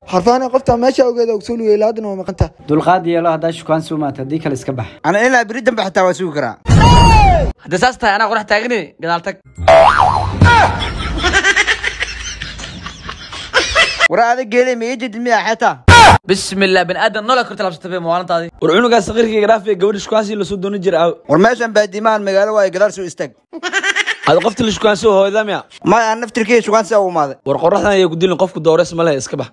حرفيا قفت ماشي اوغيد اوغسول ويلادنا ومقنته دulqaad yeelo hadaa shukaan suumaata hadii kale iska bax انا الا بريدن بحتا واسوق كرا هدا ساستا انا قرح تاغني قدال تك ورا هذا قيلي ما يجد المياه حتى بسم الله بن ادم نولا كرت لابسته بي موالنتادي ورعنوغا صغيركي غرافي غبدh shukaansi la soo dooni jir aw ورماشن باديمان مقالة واي قدر سو استق hada qofta la shukaansi hooyada miya ما انا نفتركي شو كان سووا ماذا war qoraxdan ay ku dilin qofku dooreys ma leh iska bax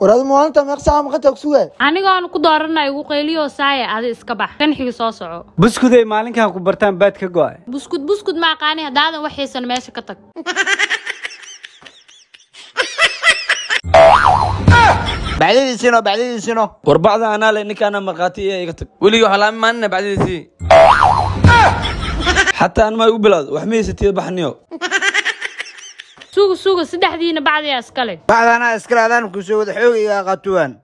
وراد موانتا مقصا مقنته اوغسوغا aniga aan ku dooranay ugu qeyliyo saaya adi iska bax kan xigi soo soco buskuday maalinkan ku bartaan baad ka go'ay buskud ma aqaani hadaadan waxaysan meesha ka tag بعدين سنو war bacda ana le ninkana marqaati ee iga tag ولي وحلا ما أنا بعدين hatta an ma igu bilaad wax ma haysatid baxniyo suuga saddexdiina bacdiya iskale بعد انا اسكر هذان كسو حوقي قاتوان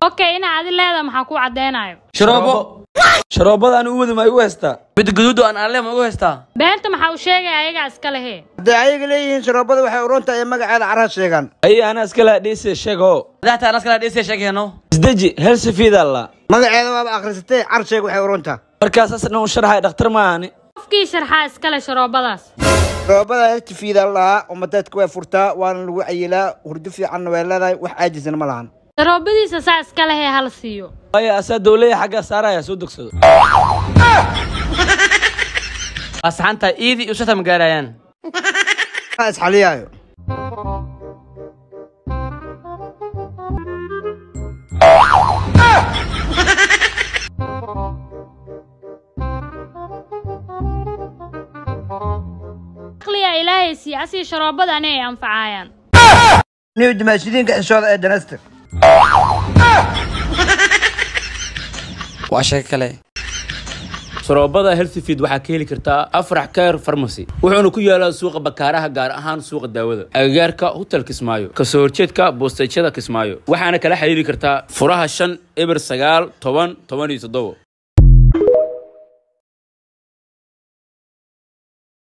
okay ina adi leedahay maxaa ku cadeynayo شرابو sharoobada aan u wada ma igu haystaa بيت قدودو أنا عليه ما أقول هستا beenta maxaa u sheegay ayaga iskale he داعيق ليهن شرابada waxay urunta ay magaceeda carar sheegan ay ana iska la dheesay sheego ذات أنا أسكال ديسي شاكي هنو isdaji hel safida la magaceeda waa akhrisatay car sheeg waxay urunta markaas asna uu sharaxay dhakhtar ma aani qofkii sharxaa iskale sharoobadaas شرابada helti fiida la umadadku way furtaa waan lagu cayilaa hurdo fiican way leedahay wax aajisan ma lahan sharoobadiisa saa iskale he hal siiyo ay asa dawladda xagga saaraya soo dogsado أصحانتا إيدي وشتا مقاريان اسحلياyo aqliya ilaahay siyaasi sharoobada anay anfacayaan niyo dimaashidiinka xishooda ee danasta واشاك كله شرابada healthy feed waxa ka heli kartaa Afrax Care Pharmacy wuxuuna ku yaalaa suuqa bakaaraha gaar ahaan suuqa daawada agagaarka hotel Kismaayo ka soo horjeedka boostayada Kismaayo waxaana kala xiriiri kartaa furaha 5 eber 9 10 17